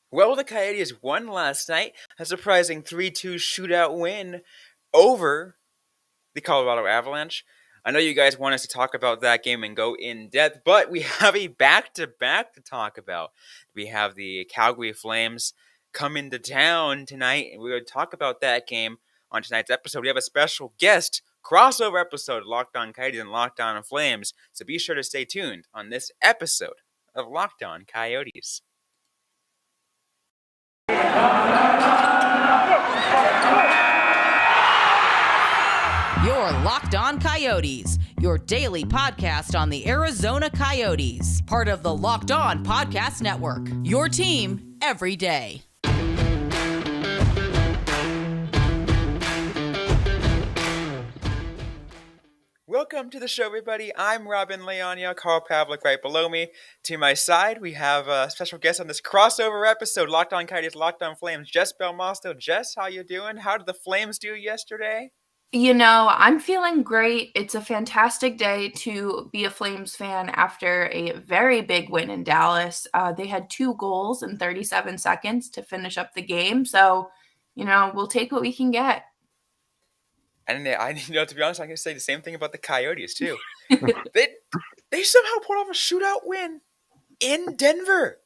Well, the Coyotes won last night, a surprising 3-2 shootout win over the Colorado Avalanche. I know you guys want us to talk about that game and go in depth, but we have a back-to-back to talk about. We have the Calgary Flames coming to town tonight, and we're going to talk about that game on tonight's episode. We have a special guest crossover episode, Locked On Coyotes and Locked On Flames, so be sure to stay tuned on this episode of Locked On Coyotes. You're Locked On Coyotes, your daily podcast on the Arizona Coyotes, part of the Locked On Podcast Network, your team every day. Welcome to the show, everybody. I'm Robyn Leonia, Carl Pavlik right below me. To my side, we have a special guest on this crossover episode, Locked On Coyotes, Locked On Flames, Jess Belmosto. Jess, how you doing? How did the Flames do yesterday? You know, I'm feeling great. It's a fantastic day to be a Flames fan after a very big win in Dallas. They had 2 goals in 37 seconds to finish up the game. So, we'll take what we can get. And to be honest, I can say the same thing about the Coyotes too. they somehow pulled off a shootout win in Denver,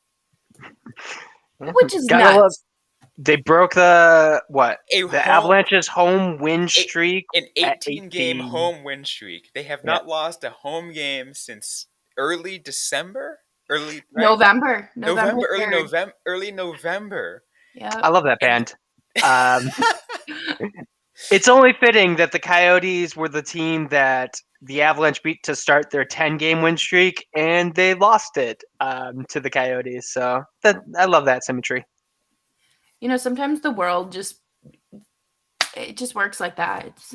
which is nuts. They broke the Avalanche's home win streak. An 18-game home win streak. They have not lost a home game since early December. November. Early November. Yeah. I love that band. It's only fitting that the Coyotes were the team that the Avalanche beat to start their 10-game win streak, and they lost it to the Coyotes. So I love that symmetry. Sometimes the world just works like that. It's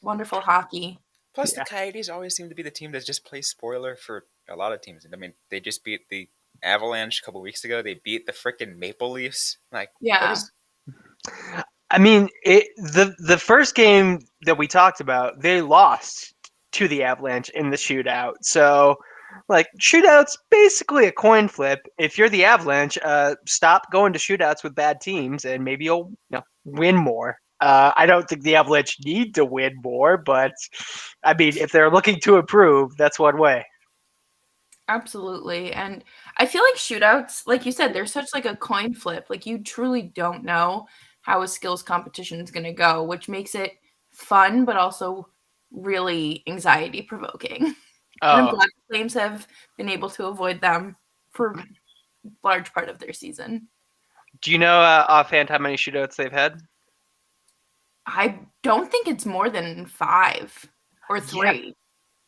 wonderful hockey. Plus, the Coyotes always seem to be the team that just plays spoiler for a lot of teams. I mean, they just beat the Avalanche a couple weeks ago. They beat the frickin' Maple Leafs. I mean, the first game that we talked about, they lost to the Avalanche in the shootout. So, shootout's basically a coin flip. If you're the Avalanche, stop going to shootouts with bad teams, and maybe you'll win more. I don't think the Avalanche need to win more, but I mean, if they're looking to improve, that's one way. Absolutely. And I feel like shootouts, like you said, they're such a coin flip. You truly don't know how a skills competition is going to go, which makes it fun, but also really anxiety provoking. I'm glad the Flames have been able to avoid them for a large part of their season. Do you know offhand how many shootouts they've had? I don't think it's more than 5 or 3. Yeah.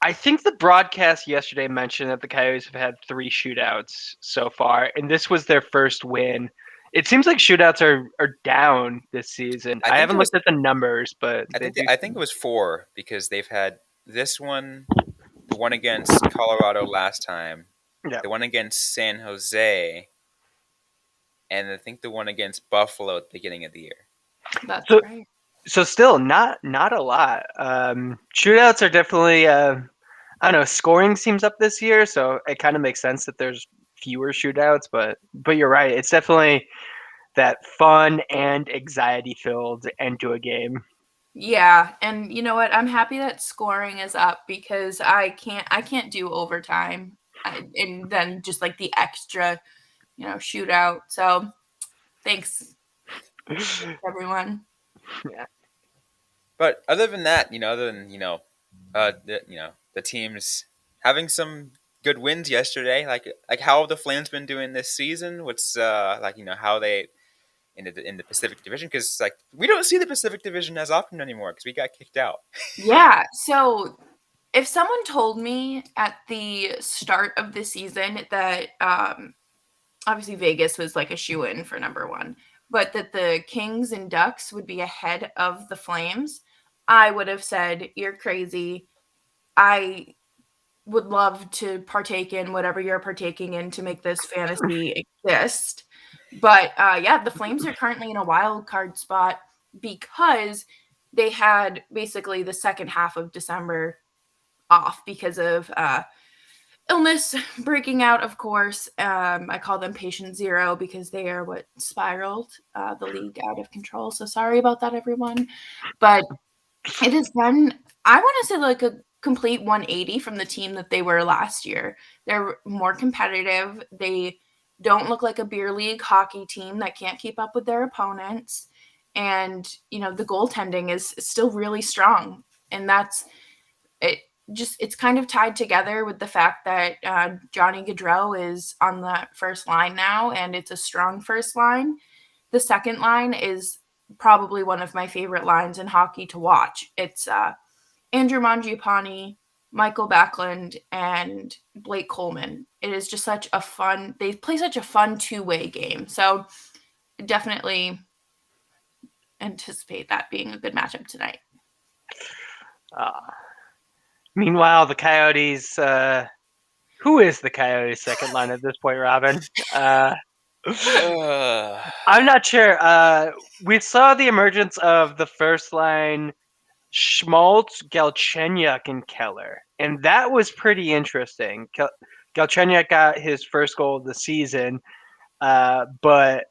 I think the broadcast yesterday mentioned that the Coyotes have had 3 shootouts so far, and this was their first win. It seems like shootouts are down this season. I haven't looked at the numbers, but I think it was 4 because they've had this one, the one against Colorado last time, the one against San Jose, and I think the one against Buffalo at the beginning of the year. That's right. So still not a lot. Shootouts are definitely I don't know, scoring seems up this year, so it kind of makes sense that there's fewer shootouts, but you're right. It's definitely that fun and anxiety-filled end to a game. Yeah, and you know what? I'm happy that scoring is up because I can't do overtime and then just the extra, shootout. So thanks, everyone. Yeah. But other than that, the teams having some good wins yesterday. Like how have the Flames been doing this season? What's how they in the Pacific Division? Because we don't see the Pacific Division as often anymore because we got kicked out. Yeah. So if someone told me at the start of the season that obviously Vegas was a shoo-in for number 1, but that the Kings and Ducks would be ahead of the Flames, I would have said, you're crazy. I would love to partake in whatever you're partaking in to make this fantasy exist. But the Flames are currently in a wild card spot because they had basically the second half of December off because of illness breaking out, of course. I call them patient zero because they are what spiraled the league out of control. So sorry about that, everyone. But it has been, I want to say, like a complete 180 from the team that they were last year. They're more competitive. They don't look like a beer league hockey team that can't keep up with their opponents. And, the goaltending is still really strong. And that's it. It's kind of tied together with the fact that Johnny Gaudreau is on the first line now, and it's a strong first line. The second line is probably one of my favorite lines in hockey to watch. It's Andrew Mangiapane, Michael Backlund, and Blake Coleman. It is just such a fun, they play such a fun two-way game. So definitely anticipate that being a good matchup tonight. Meanwhile, the Coyotes. Who is the Coyotes' second line at this point, Robyn? I'm not sure. We saw the emergence of the first line, Schmaltz, Galchenyuk, and Keller, and that was pretty interesting. Galchenyuk got his first goal of the season, but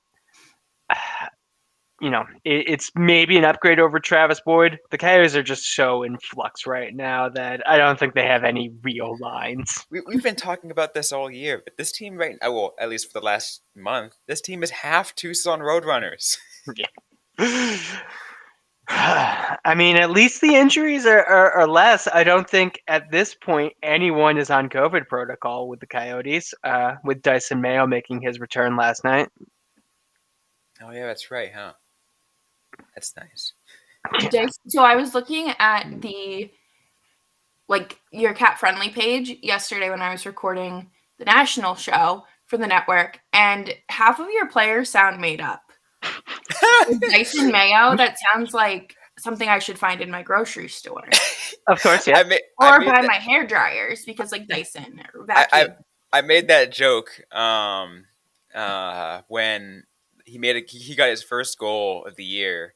it's maybe an upgrade over Travis Boyd. The Coyotes are just so in flux right now that I don't think they have any real lines. We've been talking about this all year, but this team right now, well, at least for the last month, this team is half Tucson Roadrunners. I mean, at least the injuries are less. I don't think at this point anyone is on COVID protocol with the Coyotes, with Dyson Mayo making his return last night. Oh, yeah, that's right, huh? That's nice. So I was looking at your cat friendly page yesterday when I was recording the national show for the network, and half of your players sound made up. Dyson Mayo, that sounds like something I should find in my grocery store. Of course, yeah. Or buy my hair dryers because Dyson or vacuum. I made that joke when he got his first goal of the year.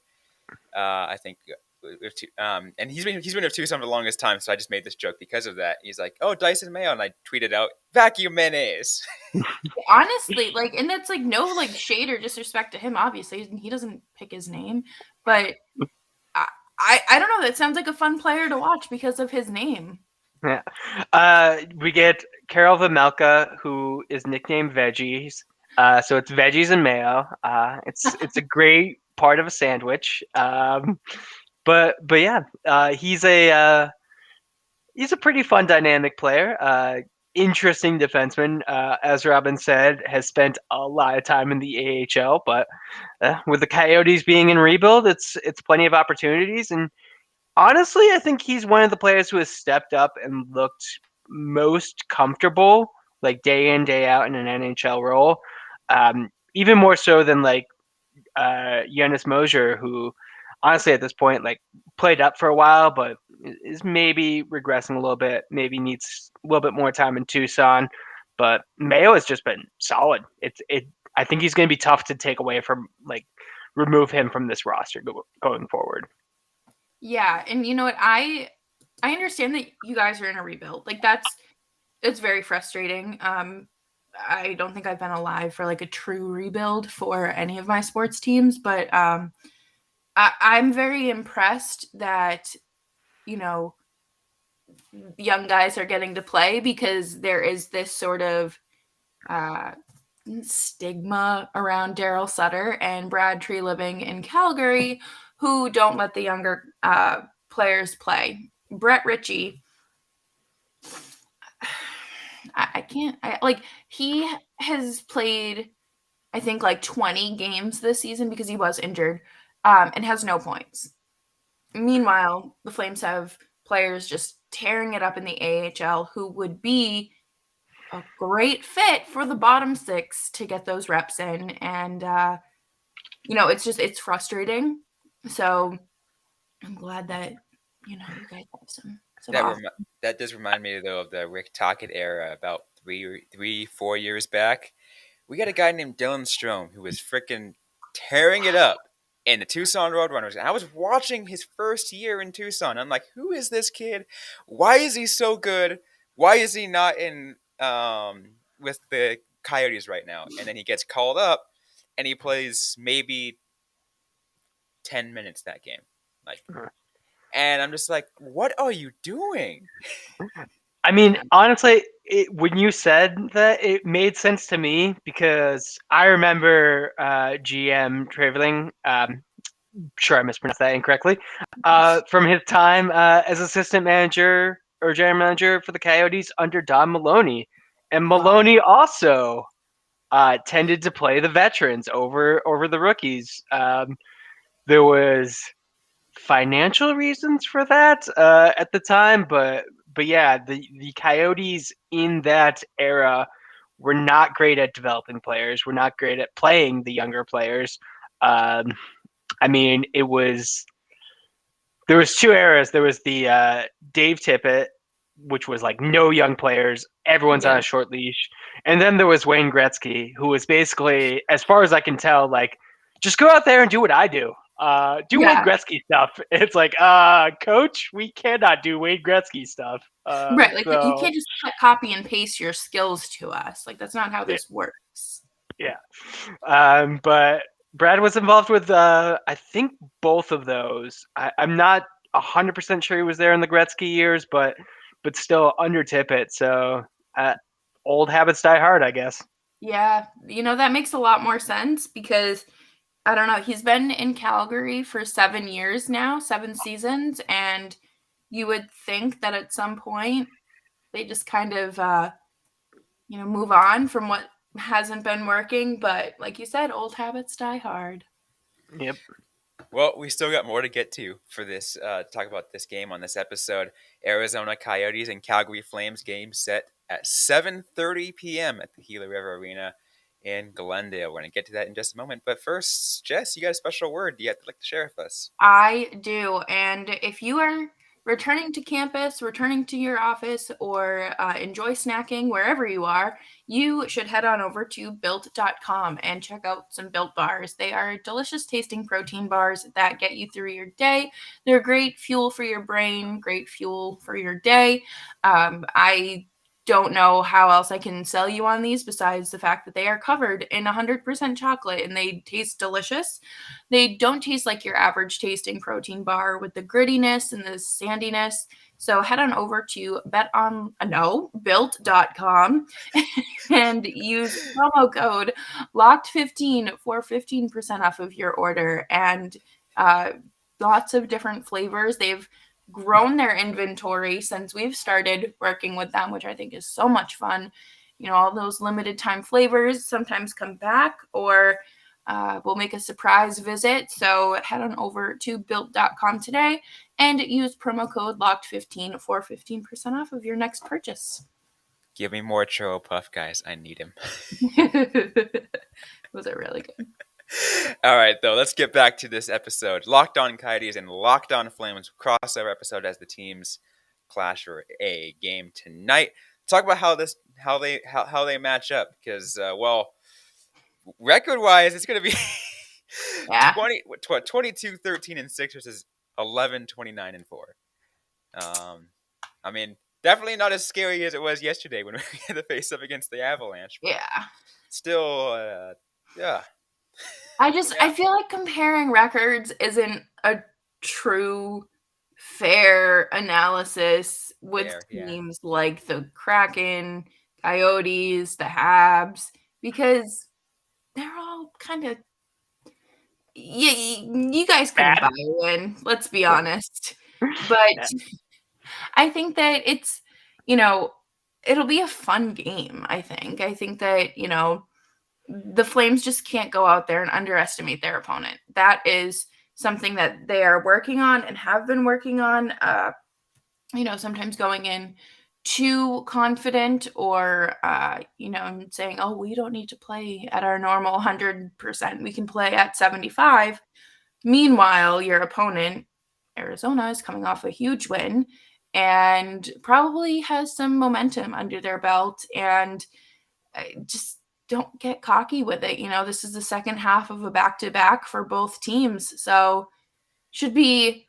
I think, and he's been with Tucson for the longest time, so I just made this joke because of that. He's like, "Oh, Dyson Mayo," and I tweeted out, "Vacuum mayonnaise." Honestly, and that's no shade or disrespect to him. Obviously, he doesn't pick his name, but I don't know. That sounds like a fun player to watch because of his name. Yeah. We get Carol Vamelka, who is nicknamed Veggies. So it's veggies and mayo. It's a great part of a sandwich. But yeah, he's a pretty fun, dynamic player. Interesting defenseman, as Robyn said, has spent a lot of time in the AHL. But with the Coyotes being in rebuild, it's plenty of opportunities. And honestly, I think he's one of the players who has stepped up and looked most comfortable, day in, day out in an NHL role. Even more so than Jonas Mosier, who honestly at this point played up for a while, but is maybe regressing a little bit. Maybe needs a little bit more time in Tucson. But Mayo has just been solid. I think he's going to be tough to take away from remove him from this roster going forward. Yeah, and you know what? I understand that you guys are in a rebuild. It's very frustrating. I don't think I've been alive for a true rebuild for any of my sports teams, but I'm very impressed that young guys are getting to play because there is this sort of stigma around Daryl Sutter and Brad Tree living in Calgary who don't let the younger players play. Brett Ritchie, I can't, he has played, I think, 20 games this season because he was injured and has no points. Meanwhile, the Flames have players just tearing it up in the AHL who would be a great fit for the bottom six to get those reps in. And, it's frustrating. So I'm glad that, you guys have some that does remind me, though, of the Rick Tocchet era about 4 years back. We got a guy named Dylan Strome who was freaking tearing it up in the Tucson Roadrunners. And I was watching his first year in Tucson. I'm like, who is this kid? Why is he so good? Why is he not in with the Coyotes right now, and then he gets called up, and he plays maybe 10 minutes that game, like, and I'm just like, what are you doing? I mean, honestly, when you said that, it made sense to me because I remember GM Traveling. Sure, I mispronounced that incorrectly. From his time as assistant manager or general manager for the Coyotes under Don Maloney, and Maloney also tended to play the veterans over the rookies. There was financial reasons for that at the time, but yeah, the Coyotes in that era were not great at developing players. Were not great at playing the younger players. I mean, there was two eras. There was the Dave Tippett, which was like no young players, everyone's on Yeah. a short leash, and then there was Wayne Gretzky, who was basically, as far as I can tell, like just go out there and do what I do. Do Wayne Yeah. Gretzky stuff. It's like, coach, we cannot do Wayne Gretzky stuff. Right. Like you So can't just copy and paste your skills to us. Like that's not how yeah, this works. yeah. But Brad was involved with, I think, both of those. I'm not 100% sure he was there in the Gretzky years, but still under Tippett. So old habits die hard, I guess. Yeah. That makes a lot more sense because I don't know. He's been in Calgary for 7 years now, 7 seasons, and you would think that at some point they just kind of, move on from what hasn't been working. But like you said, old habits die hard. Yep. Well, we still got more to get to for this. Talk about this game on this episode. Arizona Coyotes and Calgary Flames game set at 7:30 p.m. at the Gila River Arena in Glendale. We're going to get to that in just a moment. But first, Jess, you got a special word you have to like to share with us. I do. And if you are returning to campus, returning to your office, or enjoy snacking wherever you are, you should head on over to built.com and check out some Built bars. They are delicious tasting protein bars that get you through your day. They're great fuel for your brain, great fuel for your day. I don't know how else I can sell you on these besides the fact that they are covered in 100% chocolate and they taste delicious. They don't taste like your average tasting protein bar with the grittiness and the sandiness. So head on over to built.com and use promo code LOCKED15 for 15% off of your order. And lots of different flavors. They've grown their inventory since we've started working with them, which I think is so much fun. All those limited time flavors sometimes come back or we'll make a surprise visit. So head on over to built.com today and use promo code LOCKED15 for 15% off of your next purchase. Give me more churro puff, guys. I need him. Was it really good? All right, though, let's get back to this episode. Locked On Coyotes and Locked On Flames crossover episode as the teams clash for a game tonight. Talk about how they match up because record wise it's going to be Yeah. 22 13 and 6 versus 11 29 and 4. I mean, definitely not as scary as it was yesterday when we had to face up against the Avalanche. But Yeah. still, yeah. I feel like comparing records isn't a true fair analysis with teams like the Kraken, Coyotes, the Habs, because they're all kind of, you guys couldn't buy a win, let's be honest. But I think that it's, it'll be a fun game, I think. I think that, the Flames just can't go out there and underestimate their opponent. That is something that they are working on and have been working on. Sometimes going in too confident or, saying, oh, we don't need to play at our normal 100%. We can play at 75. Meanwhile, your opponent, Arizona, is coming off a huge win and probably has some momentum under their belt and just don't get cocky with it. This is the second half of a back-to-back for both teams. So should be,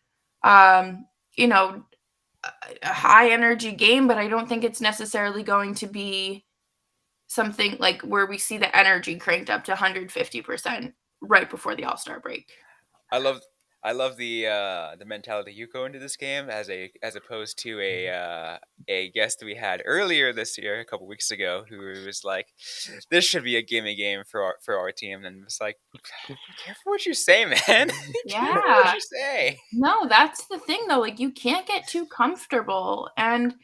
a high energy game, but I don't think it's necessarily going to be something like where we see the energy cranked up to 150% right before the All-Star break. I love the mentality you go into this game as opposed to a guest we had earlier this year, a couple weeks ago, who was like, "This should be a gimme game for our team," and it's like, "Be careful what you say, man. Be careful what Yeah. you say." No, that's the thing though. Like you can't get too comfortable and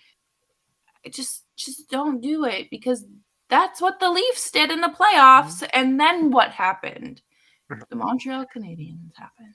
just don't do it because that's what the Leafs did in the playoffs. And then what happened? The Montreal Canadiens happened.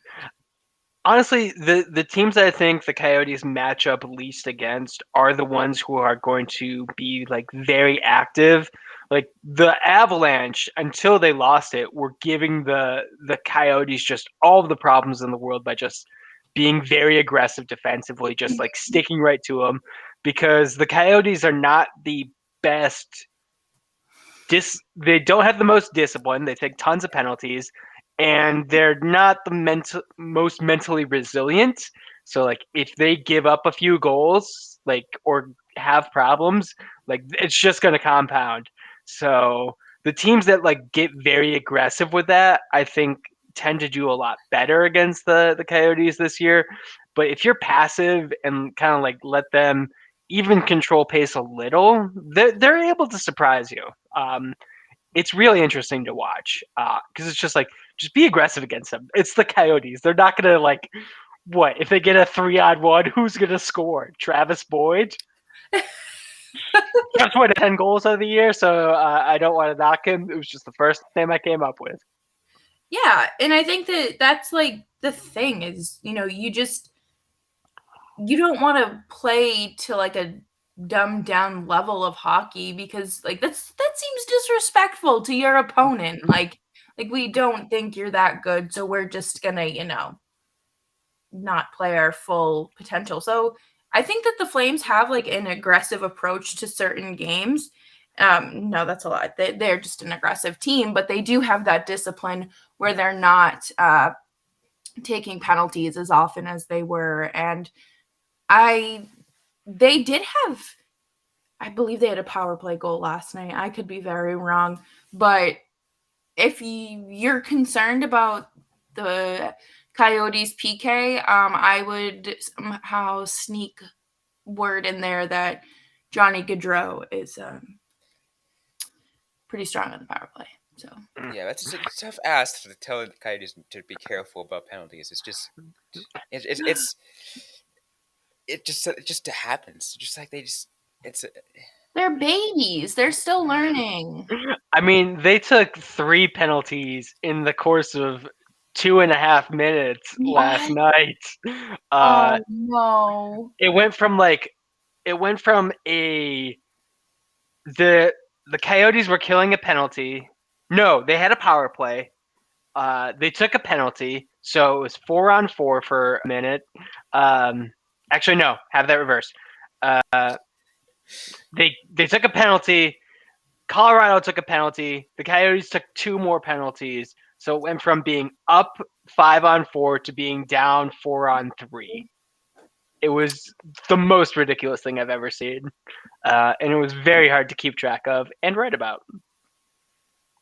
Honestly, the teams that I think the Coyotes match up least against are the ones who are going to be like very active. Like the Avalanche, until they lost it, were giving the Coyotes just all of the problems in the world by just being very aggressive defensively, just like sticking right to them, because the Coyotes are not the best. They don't have the most discipline. They take tons of penalties, and they're not the most mentally resilient. So like if they give up a few goals, like or have problems, like it's just going to compound. So the teams that like get very aggressive with that, I think tend to do a lot better against the Coyotes this year. But if you're passive and kind of like let them even control pace a little, they're able to surprise you. Um, it's really interesting to watch because it's just like just be aggressive against them. It's the Coyotes. They're not gonna like what if they get a 3-on-1? Who's gonna score? Travis Boyd. Just won 10 goals of the year, so I don't want to knock him. It was just the first name I came up with. Yeah, and I think that that's like the thing is, you don't want to play to like a dumbed down level of hockey because like that seems disrespectful to your opponent. Like we don't think you're that good, so we're just gonna, not play our full potential. So I think that the Flames have like an aggressive approach to certain games. No, that's a lot. They're just an aggressive team, but they do have that discipline where they're not taking penalties as often as they were. And they did have, I believe they had a power play goal last night. I could be very wrong, but if you're concerned about the Coyotes PK, I would somehow sneak word in there that Johnny Gaudreau is pretty strong on the power play. So Yeah, that's just a tough ask to tell the Coyotes to be careful about penalties. It's just it just happens. Just like they just it's they're babies. They're still learning. I mean, they took 3 penalties in the course of 2.5 minutes last What? night. Oh no. It went from a the Coyotes were killing a penalty. No, they had a power play. They took a penalty, so it was 4-on-4 for a minute. Actually, no, have that reversed. They took a penalty. Colorado took a penalty. The Coyotes took 2 more penalties. So it went from being up 5-on-4 to being down 4-on-3. It was the most ridiculous thing I've ever seen. And it was very hard to keep track of and write about.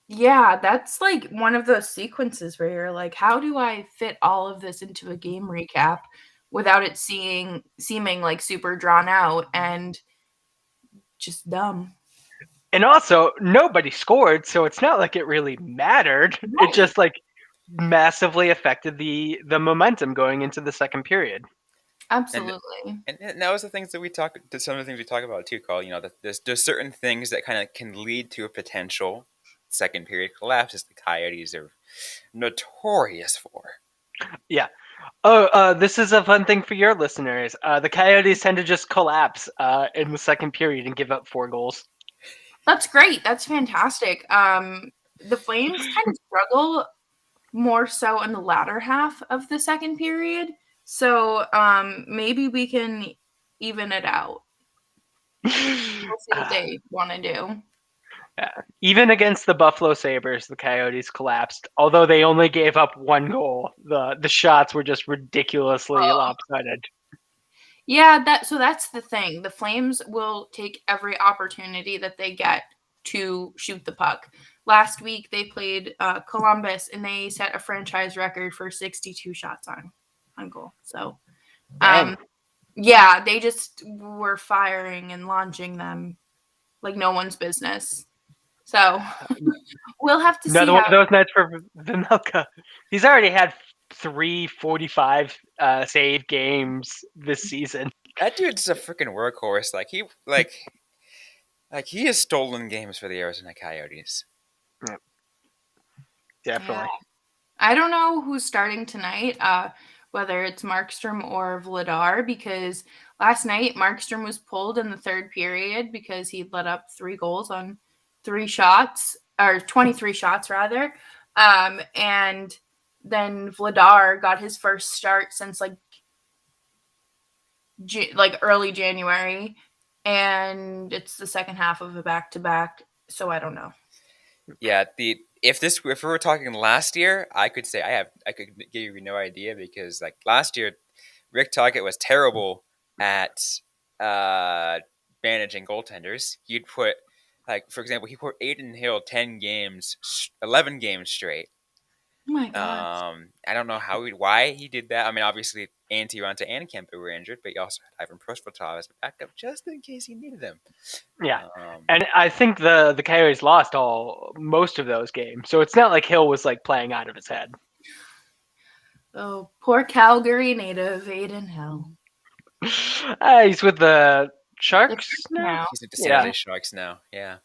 Yeah, that's like one of those sequences where you're like, how do I fit all of this into a game recap without it seeming like super drawn out and just dumb? And also, nobody scored, so it's not like it really mattered. Right. It just like massively affected the momentum going into the second period. Absolutely. and that was the things that some of the things we talk about too, Carl. You know, that there's certain things that kind of can lead to a potential second period collapse, as the Coyotes are notorious for. Yeah. Oh, this is a fun thing for your listeners. The Coyotes tend to just collapse in the second period and give up 4 goals. That's great. That's fantastic. The Flames kind of struggle more so in the latter half of the second period. So maybe we can even it out. We'll see what they want to do. Even against the Buffalo Sabres, the Coyotes collapsed. Although they only gave up 1 goal, the shots were just ridiculously lopsided. Yeah, that's the thing. The Flames will take every opportunity that they get to shoot the puck. Last week they played Columbus and they set a franchise record for 62 shots on goal. So, Dang. yeah, they just were firing and launching them like no one's business. So, we'll have to see Another one how. of those nights for Vimelka. He's already had 345 save games this season. That dude's a freaking workhorse. He has stolen games for the Arizona Coyotes. Yep, Yeah. definitely. I don't know who's starting tonight, whether it's Markstrom or Vladar, because last night Markstrom was pulled in the third period because he let up 3 goals on 3 shots, or 23 shots rather. And then Vladar got his first start since like early January, and it's the second half of a back-to-back, so I don't know. Yeah, if we were talking last year, I could say I could give you no idea because like last year, Rick Tocchet was terrible at managing goaltenders. He'd put for example, he put Aiden Hill 11 games straight. Oh my gosh. I don't know why he did that. I mean, obviously, Antti Ranta and Kemper were injured, but he also had Ivan Prosvetov as a backup just in case he needed them. Yeah, and I think the Coyotes lost most of those games, so it's not like Hill was like playing out of his head. Oh, poor Calgary native Aiden Hill. He's with the Sharks now. He's at the San Jose Sharks now. Yeah.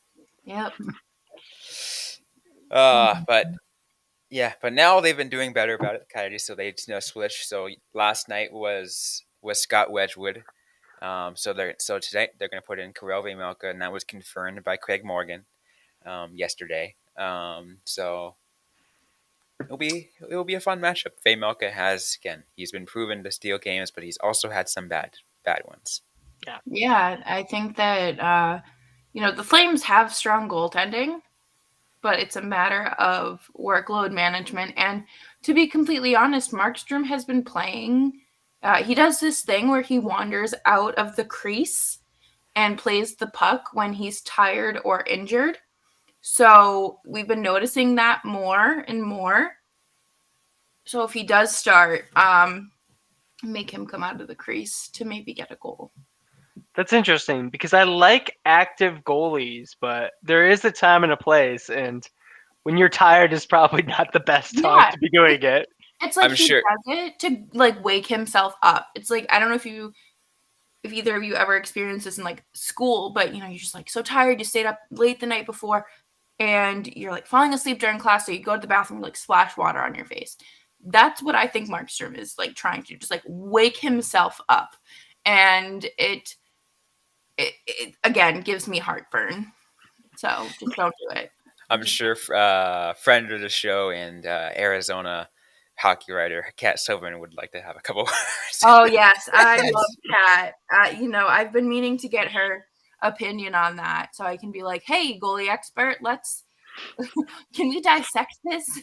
Yep. But now they've been doing better about it, the Coyotes. So they switched. So last night was Scott Wedgwood. So today they're going to put in Karel Vejmelka, and that was confirmed by Craig Morgan yesterday. So it'll be a fun matchup. Vejmelka he's been proven to steal games, but he's also had some bad ones. Yeah, I think that the Flames have strong goaltending, but it's a matter of workload management. And to be completely honest, Markstrom has been playing. He does this thing where he wanders out of the crease and plays the puck when he's tired or injured. So we've been noticing that more and more. So if he does start, make him come out of the crease to maybe get a goal. That's interesting because I like active goalies, but there is a time and a place, and when you're tired is probably not the best time to be doing it. It's like does it to like wake himself up. It's like I don't know if either of you ever experienced this in like school, but you're just like so tired, you stayed up late the night before, and you're like falling asleep during class, so you go to the bathroom, like splash water on your face. That's what I think Markstrom is like trying to just like wake himself up, and it again gives me heartburn. So just don't do it. I'm sure friend of the show and Arizona hockey writer Kat Silverman would like to have a couple words. Oh yes, I love Kat. I've been meaning to get her opinion on that, so I can be like, "Hey, goalie expert, can we dissect this,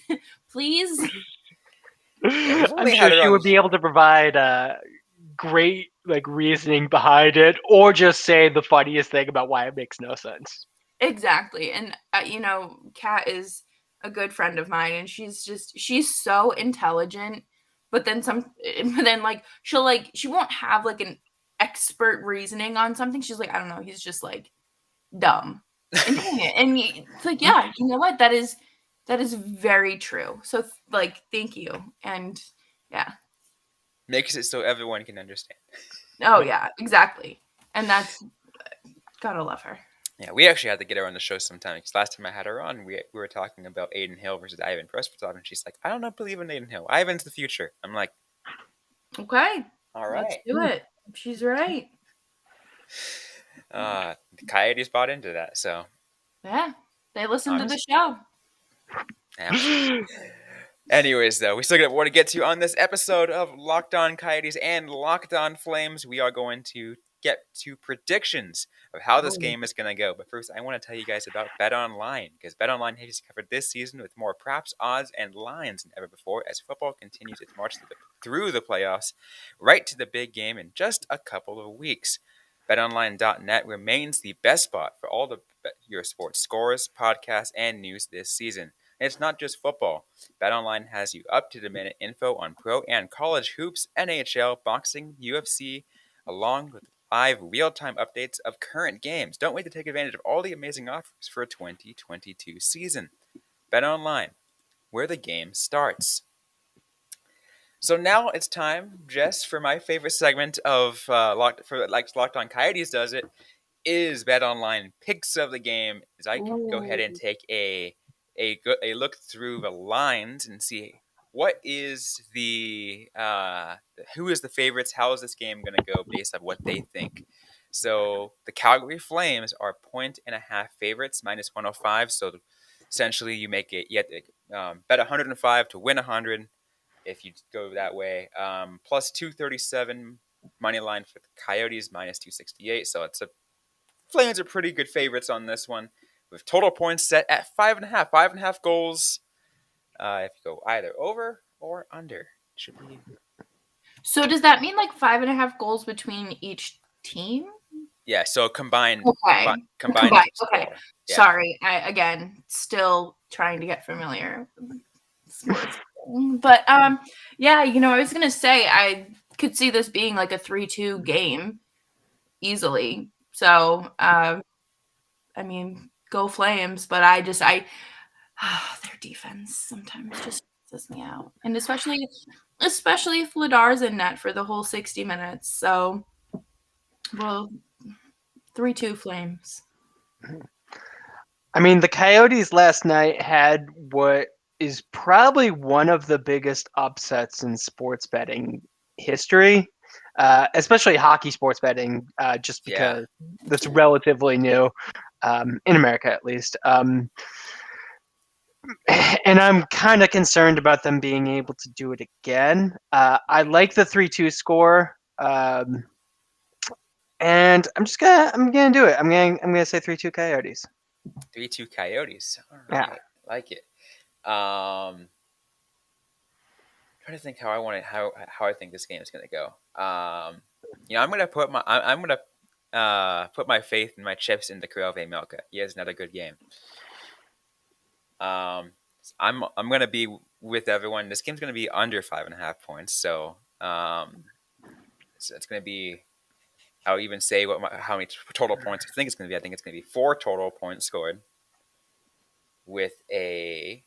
please?" I'm sure she would be able to provide great reasoning behind it, or just say the funniest thing about why it makes no sense. Exactly, and Kat is a good friend of mine, and she's so intelligent, but then she won't have like an expert reasoning on something. She's like, I don't know, he's just like dumb, and it's like, yeah, you know what, that is very true. So thank you, and yeah, makes it so everyone can understand. Oh yeah, exactly, and that's gotta love her. Yeah, we actually had to get her on the show sometime because last time I had her on, we were talking about Aiden Hill versus Ivan Prosvetov, and she's like, "I don't believe in Aiden Hill. Ivan's the future." I'm like, "Okay, all right, let's do it." She's right. The Coyotes bought into that, so yeah, they listened to the show. Anyways, though, we still got more to get to on this episode of Locked On Coyotes and Locked On Flames. We are going to get to predictions of how this game is going to go. But first, I want to tell you guys about BetOnline, because BetOnline has covered this season with more props, odds, and lines than ever before as football continues its march through the playoffs, right to the big game in just a couple of weeks. BetOnline.net remains the best spot for all your sports scores, podcasts, and news this season. And it's not just football. BetOnline has you up-to-the-minute info on pro and college hoops, NHL, boxing, UFC, along with live real-time updates of current games. Don't wait to take advantage of all the amazing offers for a 2022 season. BetOnline, where the game starts. So now it's time, Jess, for my favorite segment of Locked On Coyotes does it, is BetOnline picks of the game. As I go ahead and take a look through the lines and see what is the who is the favorites, how is this game going to go based on what they think. So the Calgary Flames are 1.5 favorites, minus 105. So essentially, you have to bet 105 to win 100. If you go that way, plus 237 money line for the Coyotes, minus 268. So Flames are pretty good favorites on this one, with total points set at 5.5. 5.5 goals. If you go either over or under, should be. So does that mean like 5.5 goals between each team? Yeah. So combined. Okay. Combined. Okay. Yeah. Sorry. I again still trying to get familiar with sports. But yeah, I was gonna say I could see this being like a 3-2 game easily. So I mean, go Flames, but their defense sometimes just pisses me out. And especially if Ladar's in net for the whole 60 minutes. So 3-2 Flames. I mean, the Coyotes last night had what is probably one of the biggest upsets in sports betting history, especially hockey sports betting, just because that's relatively new, in America at least. And I'm kind of concerned about them being able to do it again. I like the 3-2 score, and I'm gonna do it. I'm gonna say 3-2 Coyotes. 3-2 Coyotes. All right, yeah. Like it. Trying to think how I think this game is going to go. I'm going to put my faith and my chips into Kirill Vejmelka. He has another good game. I'm going to be with everyone. This game's going to be under 5.5 points, so it's going to be. I'll even say how many total points I think it's going to be. I think it's going to be 4 total points scored, with a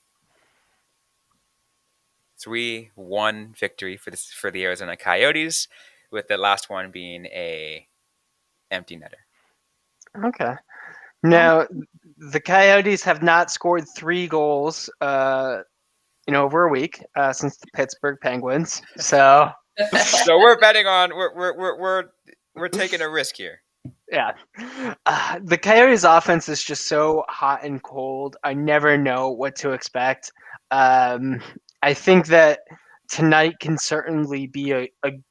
3-1 victory for the Arizona Coyotes, with the last one being a empty netter. Okay. Now, the Coyotes have not scored 3 goals in over a week since the Pittsburgh Penguins. So we're betting on we're taking a risk here. Yeah. The Coyotes offense is just so hot and cold. I never know what to expect. I think that tonight can certainly be a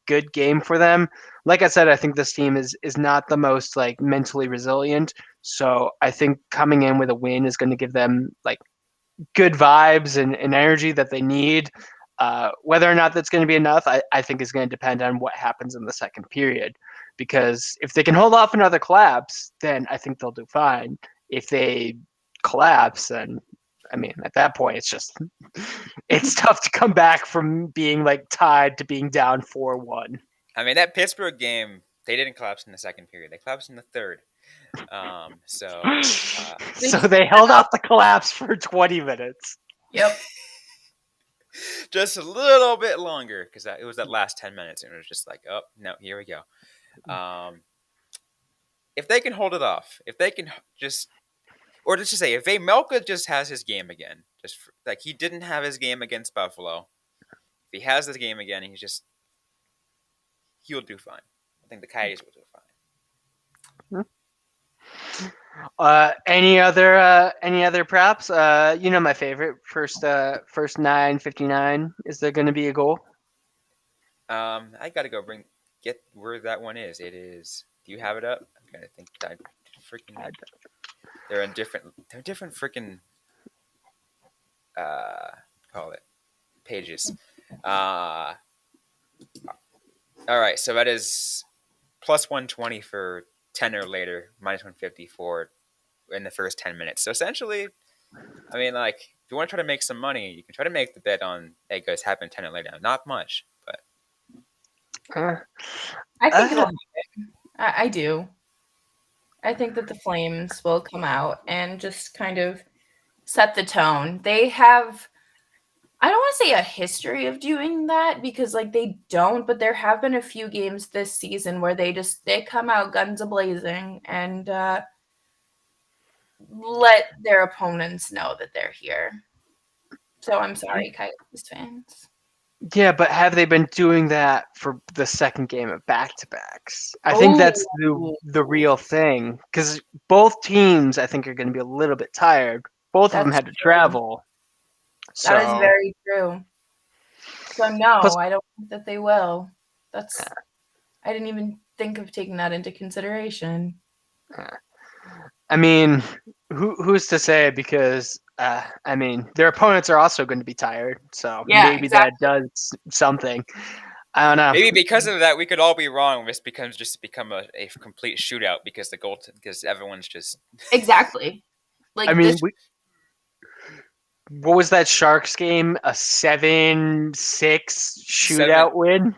good game for them. Like I said, I think this team is not the most like mentally resilient. So I think coming in with a win is going to give them like good vibes and energy that they need. Whether or not that's going to be enough, I think is going to depend on what happens in the second period. Because if they can hold off another collapse, then I think they'll do fine. If they collapse, then I mean, at that point, it's tough to come back from being like tied to being down 4-1. I mean, that Pittsburgh game, they didn't collapse in the second period. They collapsed in the third. So they held off the collapse for 20 minutes. Yep. Just a little bit longer, because it was that last 10 minutes, and it was just like, oh, no, here we go. If they can hold it off, if they can just say, if Vejmelka just has his game again, like he didn't have his game against Buffalo, if he has this game again, he'll do fine. I think the Coyotes will do fine. Any other props? My favorite first 9:59. Is there going to be a goal? I got to go get where that one is. It is Do you have it up? Okay, I think that freaking. They're different freaking call it pages. All right, so that is plus 120 for 10 or later, minus 150 for in the first 10 minutes. So essentially, I mean, like, if you want to try to make some money, you can try to make the bet on it goes happen 10 or later. Not much, but Uh, I think it'll uh, happen. I do. I think that the Flames will come out and just kind of set the tone. They have, I don't want to say a history of doing that because like they don't, but there have been a few games this season where they come out guns a-blazing and let their opponents know that they're here. So I'm sorry, Coyotes fans. yeah, but have they been doing that for the second game of back-to-backs? I think that's the real thing because both teams, I think, are going to be a little bit tired. Both of them That's had to true. travel, That is so very true. So no, plus, I don't think that they will. I didn't even think of taking that into consideration. I mean, who's to say? Because I mean, their opponents are also going to be tired, so Yeah, maybe that exactly. does something. I don't know. maybe because of that, we could all be wrong. This becomes a complete shootout because because everyone's just Exactly. I Like mean, this. what was that Sharks game? A 7-6 seven. shootout win?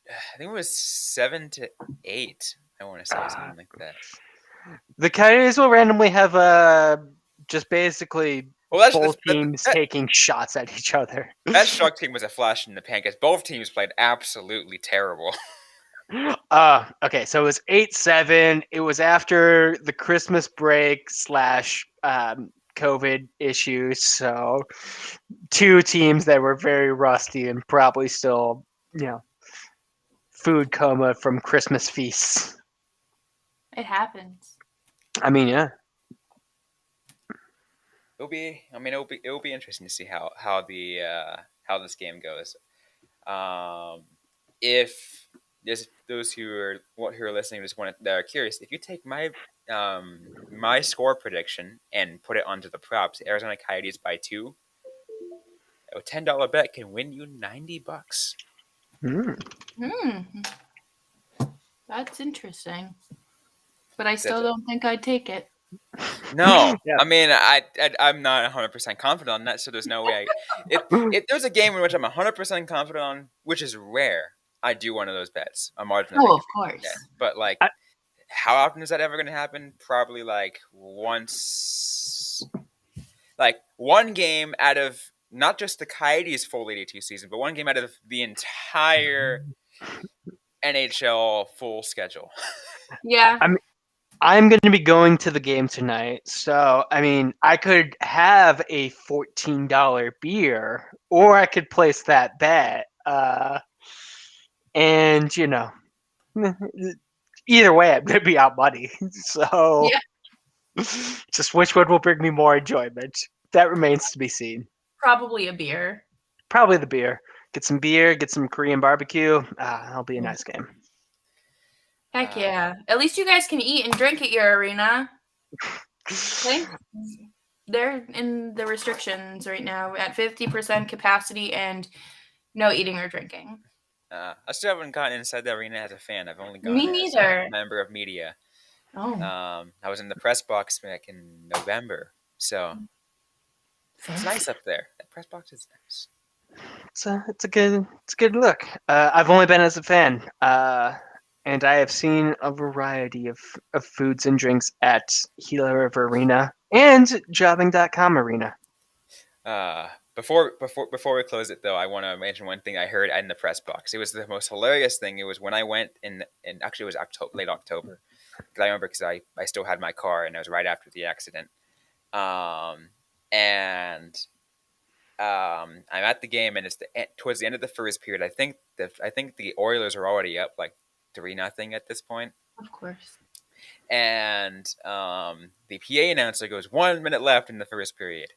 I think it was 7-8. I want to say something like that. The Coyotes will randomly have just basically Well, both teams taking shots at each other. that Shark team was a flash in the pan because both teams played absolutely terrible. Okay, so it was 8-7. It was after the Christmas break slash COVID issues. So two teams that were very rusty and probably still, food coma from Christmas feasts. It happens. I mean, yeah. It'll be interesting to see how this game goes. If there's those who are listening that are curious, if you take my score prediction and put it onto the props, Arizona Coyotes by 2, a $10 bet can win you $90. That's interesting. But I That's still don't think I'd take it. No, Yeah. I mean I'm not 100% confident on that, so there's no way. If there's a game in which I'm 100% confident on, which is rare, I do one of those bets, a margin of Oh, of victory course. bet. But like, I- how often is that ever going to happen? Probably like once, like one game out of not just the Coyotes' full 82 season, but one game out of the entire NHL full schedule. Yeah. I'm going to be going to the game tonight. So, I mean, I could have a $14 beer or I could place that bet. And, either way, I'm going to be out money. So, Yeah. just which one will bring me more enjoyment? That remains to be seen. Probably a beer. Probably the beer. Get some beer, get some Korean barbecue. That'll be a nice game. Heck yeah. At least you guys can eat and drink at your arena. Okay? They're in the restrictions right now at 50% capacity and no eating or drinking. I still haven't gotten inside the arena as a fan. I've only gone Me as a neither. member of media. Oh, I was in the press box back in November, so it's nice up there. That press box is nice. It's a good look. I've only been as a fan, and I have seen a variety of foods and drinks at Gila River Arena and Jobbing.com Arena. Before we close it though, I want to mention one thing I heard in the press box. It was the most hilarious thing. It was when I went in actually it was late October, because I remember because I still had my car and it was right after the accident. And I'm at the game and it's towards the end of the first period. I think the Oilers are already up like 3-0 at this point. of course. And the PA announcer goes 1 minute left in the first period.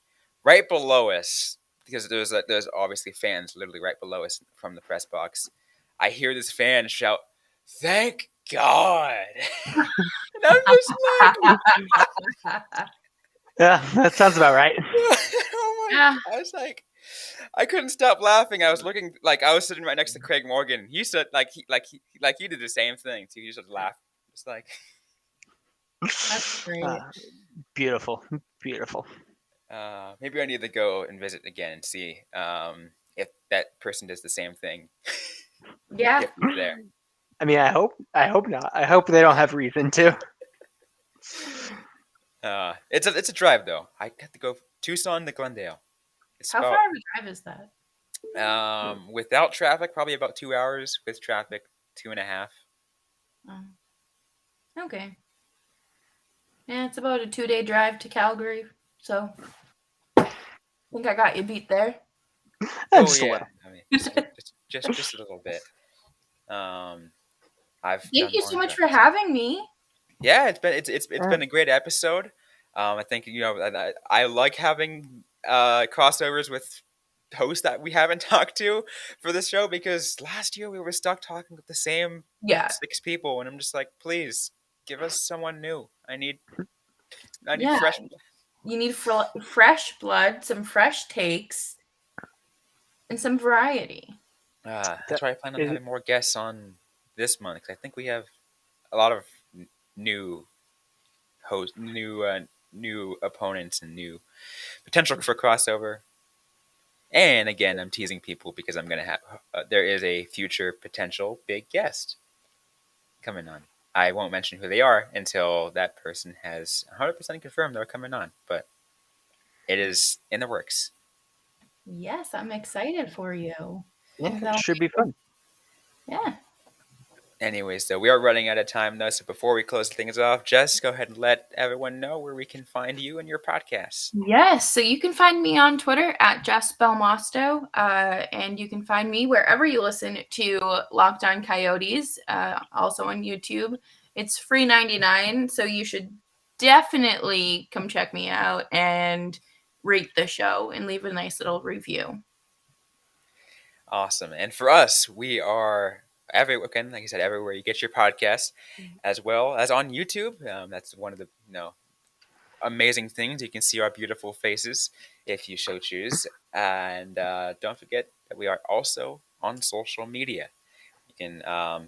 Right below us, because there's obviously fans literally right below us from the press box, I hear this fan shout, "Thank god. And I'm just like, Yeah, that sounds about right. oh my! Yeah. I was like, I couldn't stop laughing. I was looking like I was sitting right next to Craig Morgan. He said he did the same thing too. He just laughed. Just like, That's great. Beautiful, beautiful. maybe I need to go and visit again and see if that person does the same thing. Yeah. If he's there. I mean, I hope not. I hope they don't have reason to. It's a drive though. I got to go Tucson to Glendale. It's How about far of a drive is that? without traffic, probably about 2 hours. With traffic, 2.5. Oh. Okay. Yeah, it's about a 2-day drive to Calgary. So I think I got you beat there. Just a Yeah. little. I mean, just a little bit. I've Thank done you long so much for drives. having me. Yeah, it's been a great episode. I think I like having crossovers with hosts that we haven't talked to for this show because last year we were stuck talking with the same Yeah. 6 people, and I'm just like, please give us someone new. I need Yeah. fresh. You need fresh blood, some fresh takes, and some variety. That's why I plan on Is having more guests on this month 'cause I think we have a lot of new hosts, new opponents, and new potential for crossover. And again, I'm teasing people because I'm gonna have there is a future potential big guest coming on. I won't mention who they are until that person has 100% confirmed they're coming on, but it is in the works. Yes, I'm excited for you. Yeah, So, it should be fun. yeah. Anyways, though, we are running out of time though, so before we close things off, Jess, go ahead and let everyone know where we can find you and your podcast. Yes, so you can find me on Twitter at Jess Belmosto, and you can find me wherever you listen to Locked On Coyotes, also on YouTube. It's free 99, so you should definitely come check me out and rate the show and leave a nice little review. Awesome. And for us, we are again, like I said, everywhere you get your podcast, as well as on YouTube. That's one of the amazing things. You can see our beautiful faces if you so choose. And don't forget that we are also on social media. You can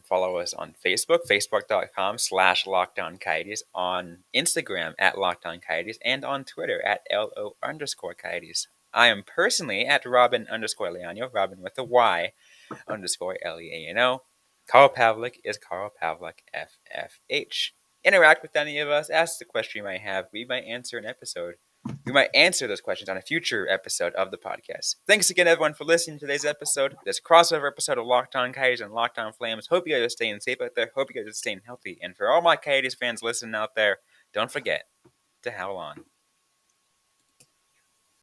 follow us on Facebook, facebook.com/LockedOnCoyotes, on Instagram at LockedOnCoyotes, and on Twitter at LO_Coyotes. I am personally at Robyn_Leano, Robyn with a Y _Leano. Carl Pavlik is Carl Pavlik FFH. Interact with any of us, ask the question you might have. We might answer an episode. We might answer those questions on a future episode of the podcast. Thanks again, everyone, for listening to today's episode, this crossover episode of Locked On Coyotes and Locked On Flames. Hope you guys are staying safe out there. Hope you guys are staying healthy. And for all my Coyotes fans listening out there, don't forget to howl on.